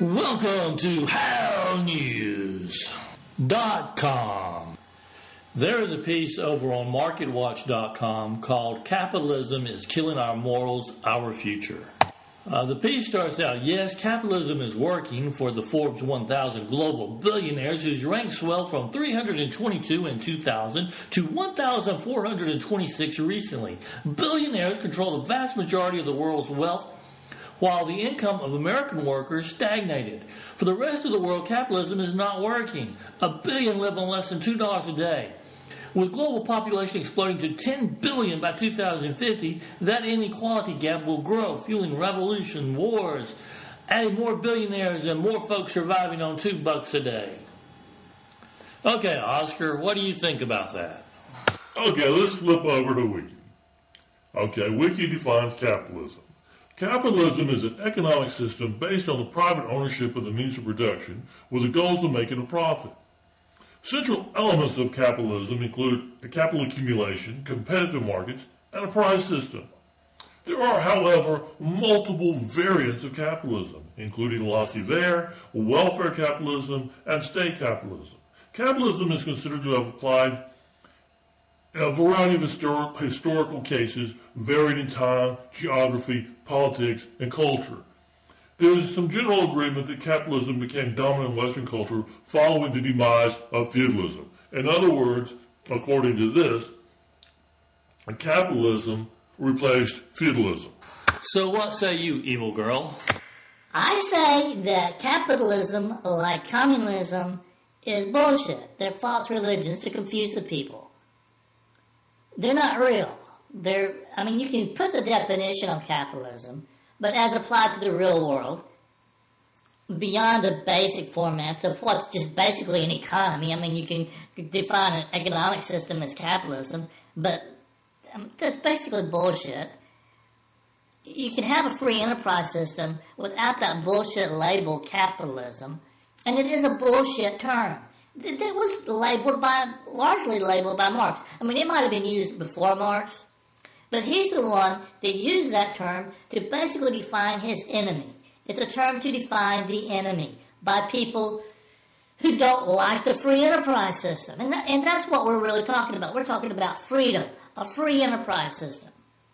Welcome to Howlnews.com. There is a piece over on MarketWatch.com called Capitalism is Killing Our Morals, Our Future. The piece starts out, yes, capitalism is working for the Forbes 1000 global billionaires whose ranks swell from 322 in 2000 to 1,426 recently. Billionaires control the vast majority of the world's wealth, while the income of American workers stagnated. For the rest of the world, capitalism is not working. 1 billion live on less than $2 a day. With global population exploding to 10 billion by 2050, that inequality gap will grow, fueling revolution, wars, adding more billionaires and more folks surviving on $2 a day. Okay, Oscar, what do you think about that? Okay, let's flip over to Wiki. Okay, Wiki defines capitalism. Capitalism is an economic system based on the private ownership of the means of production with the goals of making a profit. Central elements of capitalism include a capital accumulation, competitive markets, and a price system. There are, however, multiple variants of capitalism, including laissez-faire, welfare capitalism, and state capitalism. Capitalism is considered to have applied in a variety of historical cases, varied in time, geography, politics, and culture. There is some general agreement that capitalism became dominant in Western culture following the demise of feudalism. In other words, according to this, capitalism replaced feudalism. So what say you, Evilgirl? I say that capitalism, like communism, is bullshit. They're false religions to confuse the people. They're not real. You can put the definition on capitalism, but as applied to the real world, beyond the basic formats of what's just basically an economy. You can define an economic system as capitalism, but that's basically bullshit. You can have a free enterprise system without that bullshit label capitalism, and it is a bullshit term. It was largely labeled by Marx. It might have been used before Marx, but he's the one that used that term to basically define his enemy. It's a term to define the enemy by people who don't like the free enterprise system. And that's what we're really talking about. We're talking about freedom, a free enterprise system.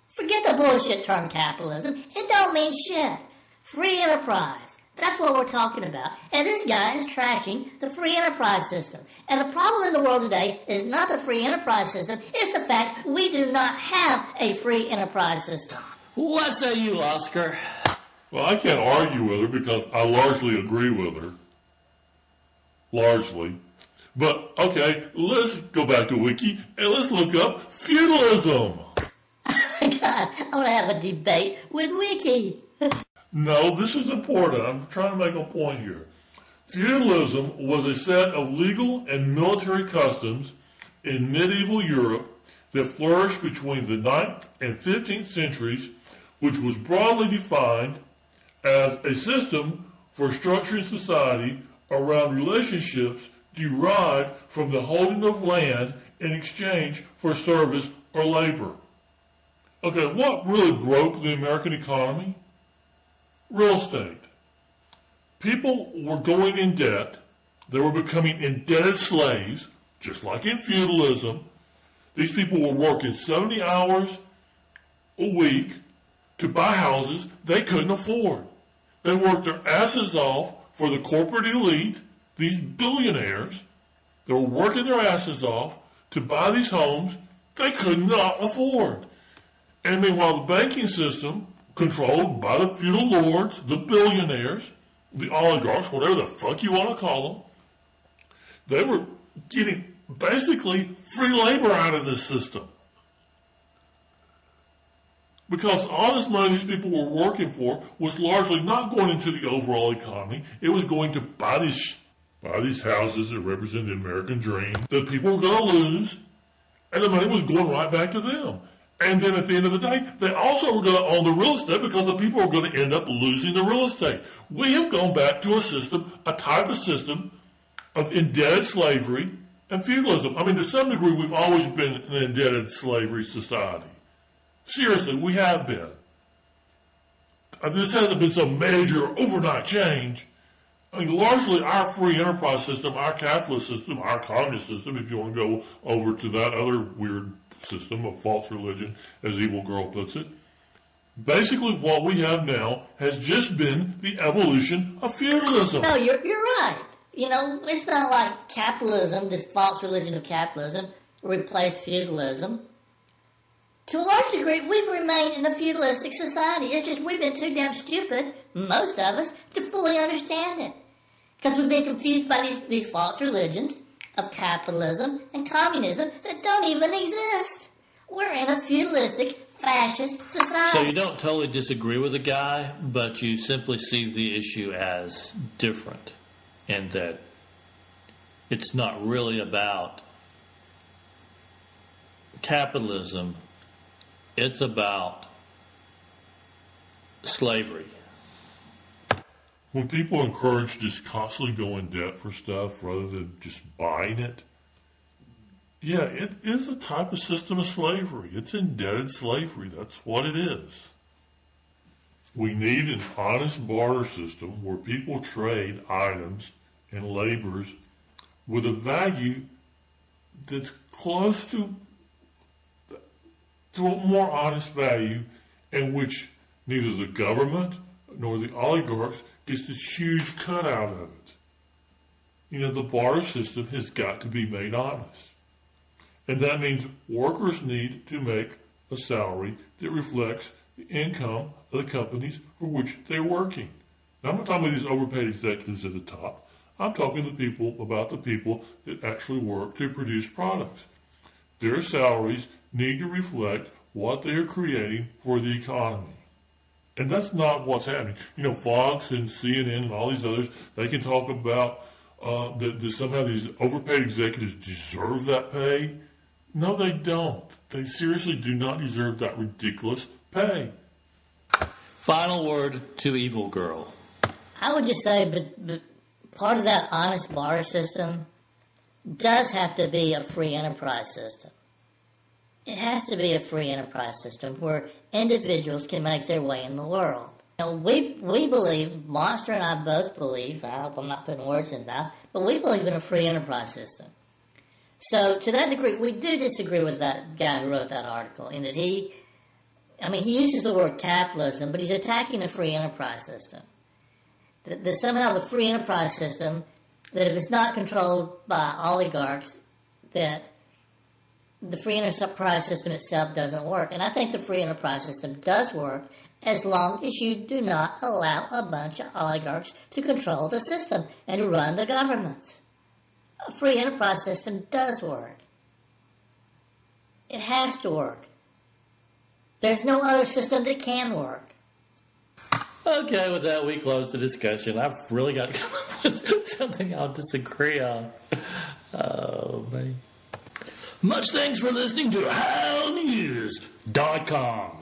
Forget the bullshit term capitalism. It don't mean shit. Free enterprise. That's what we're talking about. And this guy is trashing the free enterprise system. And the problem in the world today is not the free enterprise system. It's the fact we do not have a free enterprise system. What say you, Oscar? Well, I can't argue with her because I largely agree with her. Largely. But, okay, let's go back to Wiki and let's look up feudalism. God, I want to have a debate with Wiki. No, this is important. I'm trying to make a point here. Feudalism was a set of legal and military customs in medieval Europe that flourished between the 9th and 15th centuries, which was broadly defined as a system for structuring society around relationships derived from the holding of land in exchange for service or labor. Okay, what really broke the American economy? Real estate. People were going in debt. They were becoming indebted slaves, just like in feudalism. These people were working 70 hours a week to buy houses they couldn't afford. They worked their asses off for the corporate elite, these billionaires. They were working their asses off to buy these homes they could not afford. And meanwhile, the banking system, controlled by the feudal lords, the billionaires, the oligarchs, whatever the fuck you want to call them, they were getting basically free labor out of this system. Because all this money these people were working for was largely not going into the overall economy. It was going to buy these houses that represent the American dream that people were going to lose, and the money was going right back to them. And then at the end of the day, they also were going to own the real estate because the people were going to end up losing the real estate. We have gone back to a type of system of indebted slavery and feudalism. To some degree, we've always been an indebted slavery society. Seriously, we have been. This hasn't been some major overnight change. I mean, largely our free enterprise system, our capitalist system, our communist system, if you want to go over to that other weird system of false religion, as Evilgirl puts it, basically what we have now has just been the evolution of feudalism. No, you're right. You know, it's not like capitalism, this false religion of capitalism, replaced feudalism. To a large degree, we've remained in a feudalistic society. It's just we've been too damn stupid, most of us, to fully understand it. Because we've been confused by these false religions of capitalism and communism that don't even exist. We're in a feudalistic, fascist society. So you don't totally disagree with the guy, but you simply see the issue as different, and that it's not really about capitalism. It's about slavery. When people encourage just constantly go in debt for stuff rather than just buying it, yeah, it is a type of system of slavery. It's indebted slavery. That's what it is. We need an honest barter system where people trade items and labors with a value that's close to a more honest value, in which neither the government nor the oligarchs gets this huge cut out of it. You know, the barter system has got to be made honest. And that means workers need to make a salary that reflects the income of the companies for which they're working. Now, I'm not talking about these overpaid executives at the top. I'm talking about the people that actually work to produce products. Their salaries need to reflect what they are creating for the economy. And that's not what's happening. You know, Fox and CNN and all these others, they can talk about that somehow these overpaid executives deserve that pay. No, they don't. They seriously do not deserve that ridiculous pay. Final word to Evilgirl. I would just say, but part of that honest barter system does have to be a free enterprise system. It has to be a free enterprise system where individuals can make their way in the world. You know, we believe, Monster and I both believe, I hope I'm not putting words in his mouth, but we believe in a free enterprise system. So to that degree, we do disagree with that guy who wrote that article in that he uses the word capitalism, but he's attacking the free enterprise system. That somehow the free enterprise system, that if it's not controlled by oligarchs, that the free enterprise system itself doesn't work. And I think the free enterprise system does work as long as you do not allow a bunch of oligarchs to control the system and to run the governments. A free enterprise system does work. It has to work. There's no other system that can work. Okay, with that, we close the discussion. I've really got to come up with something I'll disagree on. Oh, man. Much thanks for listening to Howlnews.com.